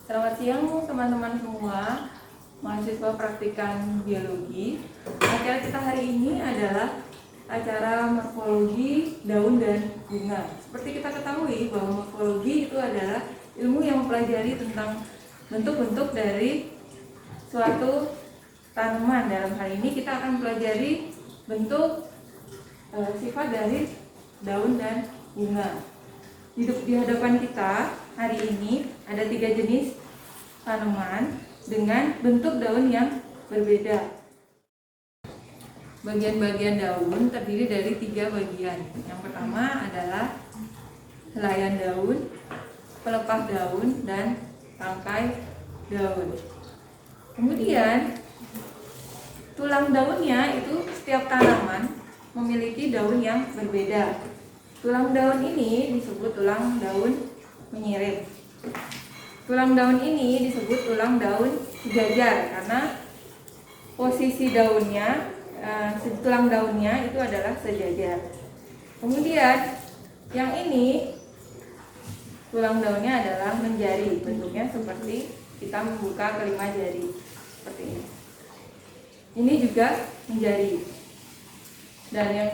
Selamat siang teman-teman semua, mahasiswa praktikan biologi. Acara kita hari ini adalah acara morfologi daun dan bunga. Seperti kita ketahui bahwa morfologi itu adalah ilmu yang mempelajari tentang bentuk-bentuk dari suatu tanaman. Dalam hal ini kita akan mempelajari bentuk sifat dari daun dan bunga. Di hadapan kita hari ini ada 3 jenis tanaman dengan bentuk daun yang berbeda. Bagian-bagian daun terdiri dari 3 bagian. Yang pertama adalah helaian daun, pelepah daun, dan tangkai daun. Kemudian tulang daunnya itu setiap tanaman memiliki daun yang berbeda. Tulang daun ini disebut tulang daun menyirip. Tulang daun ini disebut tulang daun sejajar karena posisi daunnya, tulang daunnya itu adalah sejajar. Kemudian yang ini tulang daunnya adalah menjari, bentuknya seperti kita membuka kelima jari seperti ini. Ini juga menjari. Dan yang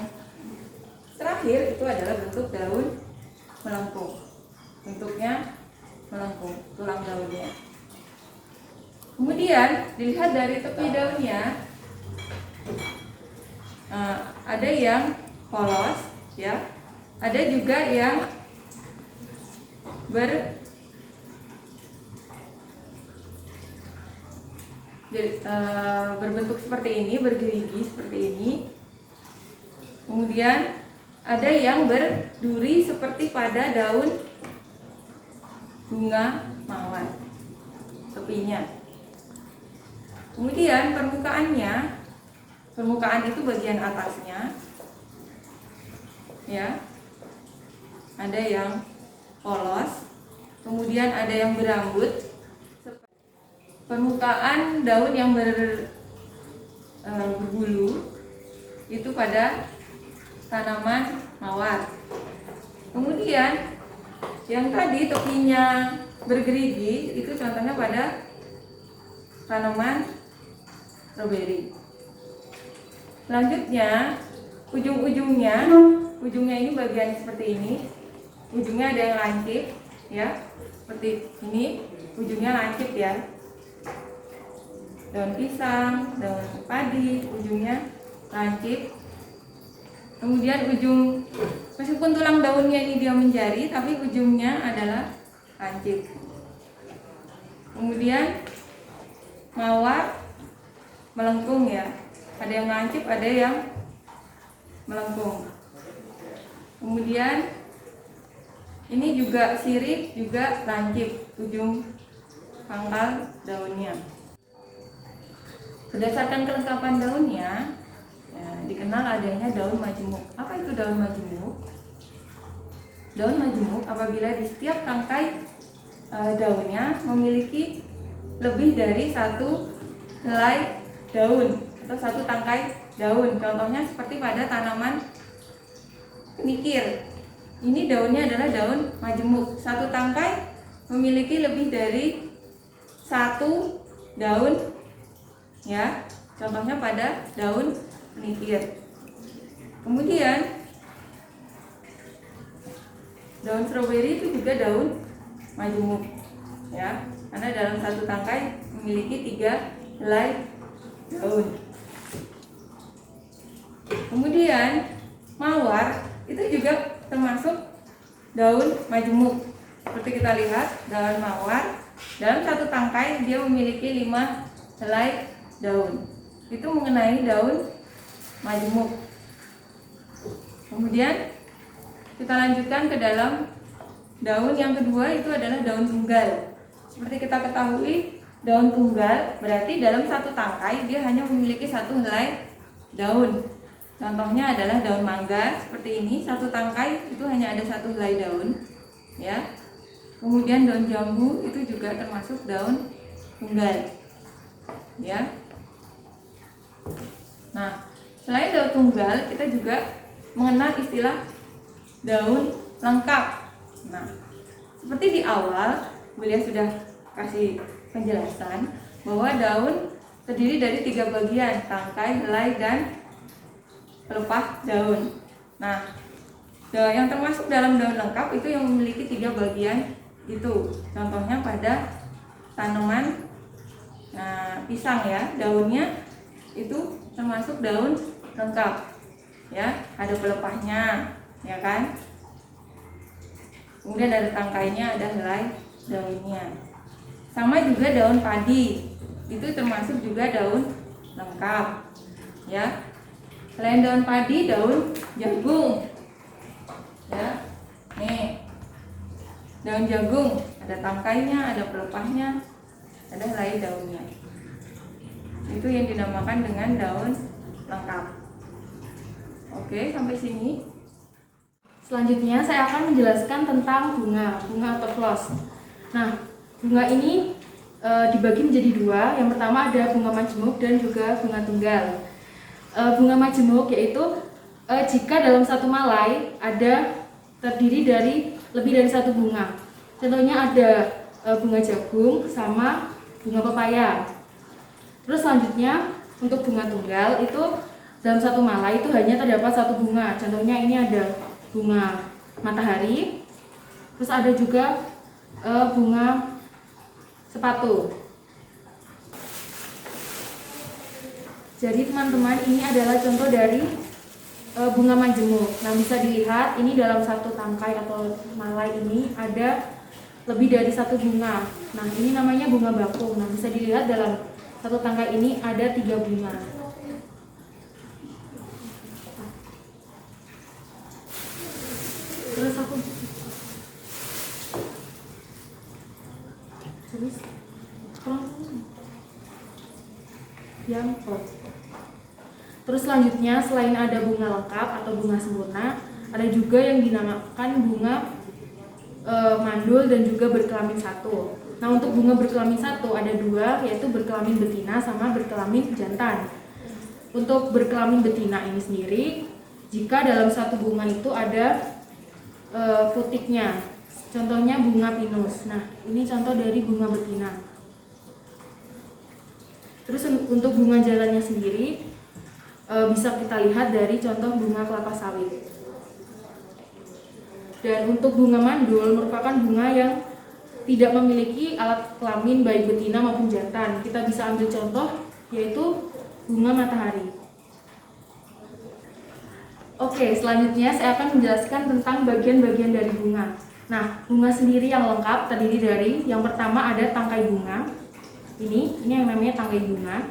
terakhir itu adalah bentuk daun melengkung. Bentuknya melengkung, tulang daunnya. Kemudian dilihat dari tepi daunnya, ada yang polos, ya. Ada juga yang berbentuk seperti ini, bergerigi seperti ini. Kemudian ada yang berduri seperti pada daun bunga mawar tepinya. Kemudian permukaan itu bagian atasnya, ya, ada yang polos, kemudian ada yang berambut. Permukaan daun yang berbulu itu pada tanaman mawar. Kemudian yang tadi tepinya bergerigi itu contohnya pada tanaman stroberi. Selanjutnya ujungnya ini bagian seperti ini. Ujungnya ada yang lancip, ya, seperti ini. Ujungnya lancip, ya. Daun pisang, daun padi, ujungnya lancip. Kemudian meskipun tulang daunnya ini dia menjari, tapi ujungnya adalah lancip. Kemudian mawar melengkung, ya. Ada yang lancip, ada yang melengkung. Kemudian ini juga sirip, juga lancip ujung pangkal daunnya. Berdasarkan kelengkapan daunnya, dikenal adanya daun majemuk. Apa itu daun majemuk? Daun majemuk apabila di setiap tangkai daunnya memiliki lebih dari satu helai daun atau satu tangkai daun. Contohnya seperti pada tanaman kenikir. Ini daunnya adalah daun majemuk. Satu tangkai memiliki lebih dari satu daun, ya. Contohnya pada daun kenikir. Kemudian daun stroberi itu juga daun majemuk, ya, karena dalam satu tangkai memiliki 3 helai daun. Kemudian mawar itu juga termasuk daun majemuk. Seperti kita lihat, daun mawar dalam satu tangkai dia memiliki 5 helai daun. Itu mengenai daun majemuk. Kemudian kita lanjutkan ke dalam daun yang kedua, itu adalah daun tunggal. Seperti kita ketahui, daun tunggal berarti dalam satu tangkai dia hanya memiliki 1 helai daun. Contohnya adalah daun mangga seperti ini, satu tangkai itu hanya ada 1 helai daun, ya. Kemudian daun jambu itu juga termasuk daun tunggal, ya. Nah, selain daun tunggal, kita juga mengenal istilah daun lengkap. Nah, seperti di awal Bulia sudah kasih penjelasan bahwa daun terdiri dari 3 bagian, tangkai, helai, dan pelepah daun. Nah, yang termasuk dalam daun lengkap itu yang memiliki 3 bagian itu. Contohnya pada tanaman pisang ya, daunnya itu termasuk daun lengkap ya, ada pelepahnya ya kan, kemudian ada tangkainya, ada helai daunnya. Sama juga daun padi itu termasuk juga daun lengkap ya. Selain daun padi, daun jagung ya, nih daun jagung ada tangkainya, ada pelepahnya, ada helai daunnya. Itu yang dinamakan dengan daun lengkap. Oke, sampai sini. Selanjutnya saya akan menjelaskan tentang bunga atau flos. Nah, bunga ini dibagi menjadi 2. Yang pertama ada bunga majemuk dan juga bunga tunggal. Bunga majemuk yaitu jika dalam satu malai ada terdiri dari lebih dari 1 bunga. Contohnya ada bunga jagung sama bunga pepaya. Terus selanjutnya untuk bunga tunggal itu dalam satu malai itu hanya terdapat 1 bunga. Contohnya ini ada bunga matahari, terus ada juga bunga sepatu. Jadi teman-teman, ini adalah contoh dari bunga majemuk. Nah, bisa dilihat ini dalam satu tangkai atau malai ini ada lebih dari 1 bunga. Nah, ini namanya bunga bakung. Nah, bisa dilihat dalam satu tangkai ini ada 3 bunga. Terus aku Terus selanjutnya, selain ada bunga lengkap atau bunga sempurna, ada juga yang dinamakan bunga mandul dan juga berkelamin 1. Nah, untuk bunga berkelamin 1 ada 2, yaitu berkelamin betina sama berkelamin jantan. Untuk berkelamin betina ini sendiri, jika dalam satu bunga itu ada putiknya, contohnya bunga pinus. Nah, ini contoh dari bunga betina. Terus untuk bunga jantannya sendiri bisa kita lihat dari contoh bunga kelapa sawit. Dan untuk bunga mandul merupakan bunga yang tidak memiliki alat kelamin baik betina maupun jantan. Kita bisa ambil contoh yaitu bunga matahari. Oke, selanjutnya saya akan menjelaskan tentang bagian-bagian dari bunga. Nah, bunga sendiri yang lengkap terdiri dari yang pertama ada tangkai bunga. Ini yang namanya tangkai bunga.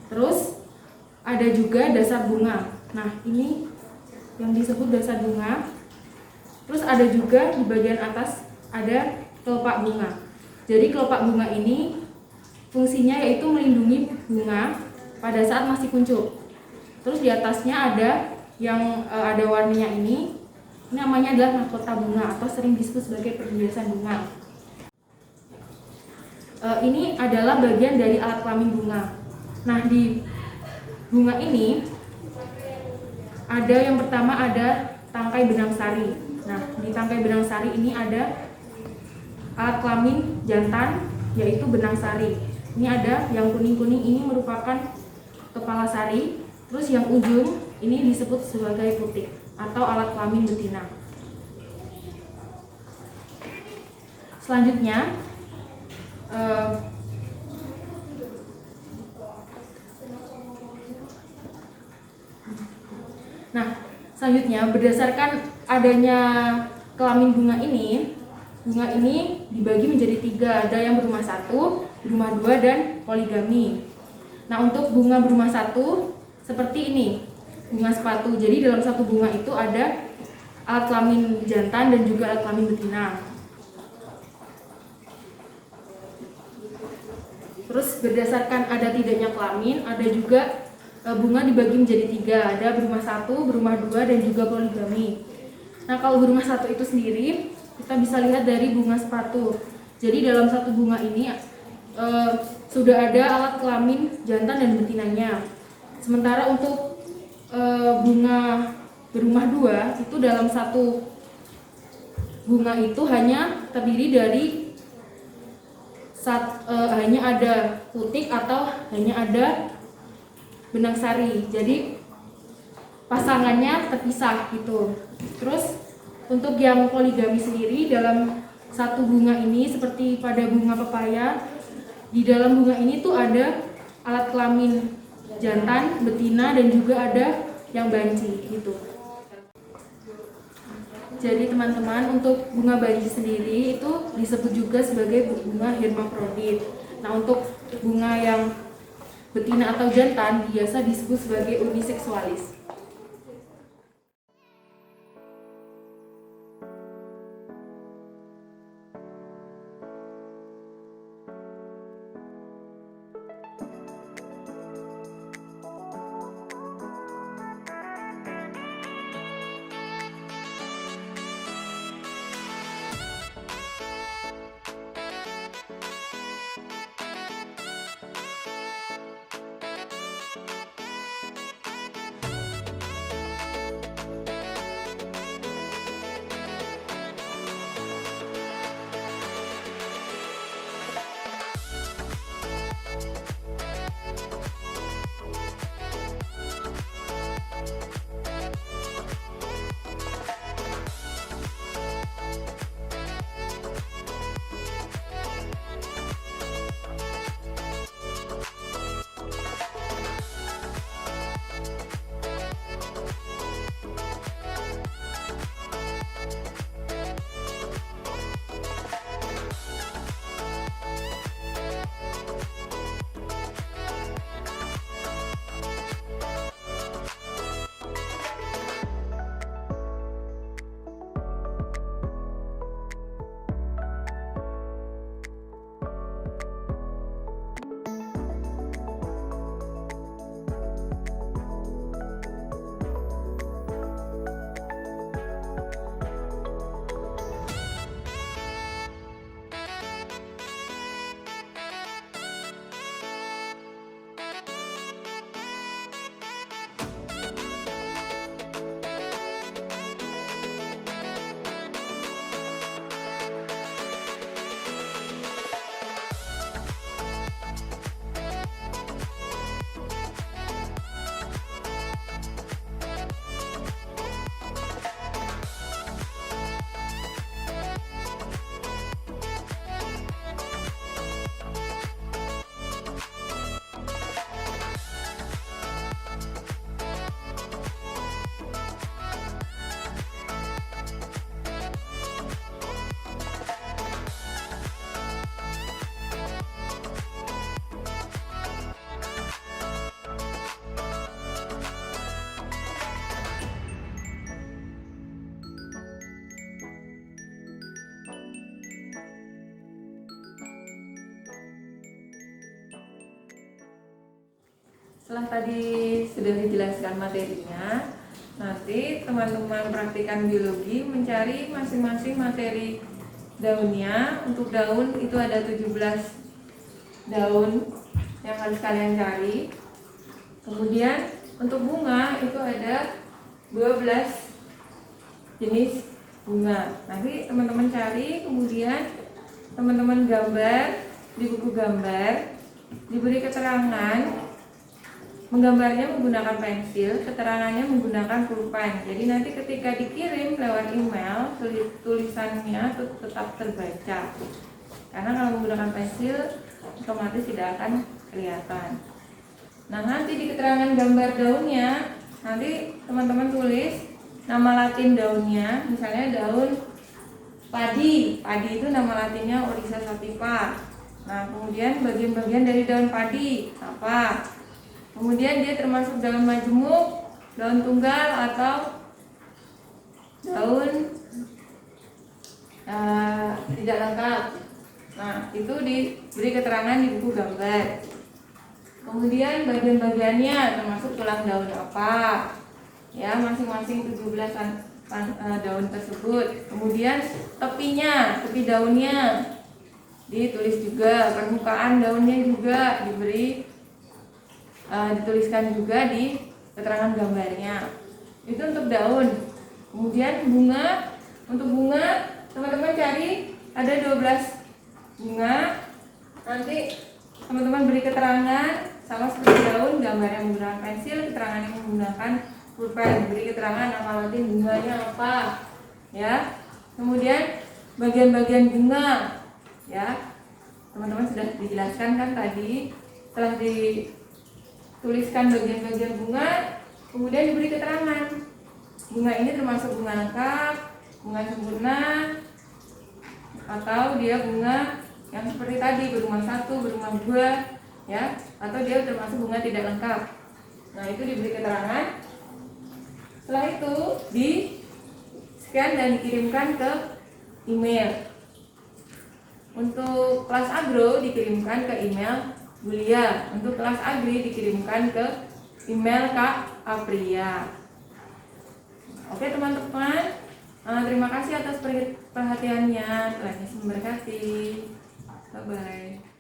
Terus ada juga dasar bunga. Nah, ini yang disebut dasar bunga. Terus ada juga di bagian atas ada kelopak bunga. Jadi kelopak bunga ini fungsinya yaitu melindungi bunga pada saat masih kuncup. Terus di atasnya ada yang ada warnanya ini namanya adalah mahkota bunga atau sering disebut sebagai perhiasan bunga. Ini adalah bagian dari alat kelamin bunga. Nah, di bunga ini ada yang pertama ada tangkai benang sari. Nah, di tangkai benang sari ini ada alat kelamin jantan yaitu benang sari. Ini ada yang kuning-kuning, ini merupakan kepala sari. Terus yang ujung ini disebut sebagai putik atau alat kelamin betina. Selanjutnya berdasarkan adanya kelamin bunga ini dibagi menjadi 3. Ada yang berumah 1, berumah 2, dan poligami. Nah, untuk bunga berumah 1 seperti ini, bunga sepatu. Jadi dalam satu bunga itu ada alat kelamin jantan dan juga alat kelamin betina. Terus berdasarkan ada tidaknya kelamin, ada juga bunga dibagi menjadi 3. Ada berumah 1, berumah 2, dan juga poligami. Nah, kalau berumah 1 itu sendiri kita bisa lihat dari bunga sepatu. Jadi dalam satu bunga ini sudah ada alat kelamin jantan dan betinanya. Sementara untuk bunga berumah 2 itu dalam satu bunga itu hanya terdiri dari hanya ada putik atau hanya ada benang sari. Jadi pasangannya terpisah gitu. Terus untuk yang poligami sendiri, dalam satu bunga ini seperti pada bunga pepaya, di dalam bunga ini tuh ada alat kelamin jantan, betina, dan juga ada yang banci gitu. Jadi teman-teman, untuk bunga banci sendiri itu disebut juga sebagai bunga hermafrodit. Nah, untuk bunga yang betina atau jantan biasa disebut sebagai uniseksualis. Setelah tadi sudah dijelaskan materinya, nanti teman-teman praktikan biologi mencari masing-masing materi daunnya. Untuk daun itu ada 17 daun yang harus kalian cari. Kemudian untuk bunga itu ada 12 jenis bunga. Nanti teman-teman cari, kemudian teman-teman gambar di buku gambar, diberi keterangan. Menggambarnya menggunakan pensil, keterangannya menggunakan pulpen. Jadi nanti ketika dikirim lewat email, tulisannya tetap terbaca. Karena kalau menggunakan pensil, otomatis tidak akan kelihatan. Nah, nanti di keterangan gambar daunnya, nanti teman-teman tulis nama latin daunnya. Misalnya daun padi. Padi itu nama latinnya Oryza sativa. Nah, kemudian bagian-bagian dari daun padi apa? Kemudian dia termasuk daun majemuk, daun tunggal, atau daun tidak lengkap. Nah, itu diberi keterangan di buku gambar. Kemudian bagian-bagiannya termasuk tulang daun apa, ya, masing-masing 17 daun tersebut. Kemudian tepinya, tepi daunnya ditulis juga, permukaan daunnya juga dituliskan juga di keterangan gambarnya. Itu untuk daun. Kemudian bunga, untuk bunga teman-teman cari ada 12 bunga. nanti teman-teman beri keterangan sama seperti daun, gambar yang menggunakan pensil, keterangan yang menggunakan pulpen, beri keterangan nama nanti bunganya apa, ya. Kemudian bagian-bagian bunga, ya. Teman-teman sudah dijelaskan kan tadi, setelah dituliskan bagian-bagian bunga, kemudian diberi keterangan. Bunga ini termasuk bunga lengkap, bunga sempurna, atau dia bunga yang seperti tadi berbunga satu, berbunga dua, ya, atau dia termasuk bunga tidak lengkap. Nah, itu diberi keterangan. Setelah itu di scan dan dikirimkan ke email. Untuk kelas agro dikirimkan ke email Bulia. Untuk kelas agri dikirimkan ke email Kak Apria. Oke teman-teman, terima kasih atas perhatiannya. Tuhan Yesus memberkati. Bye bye.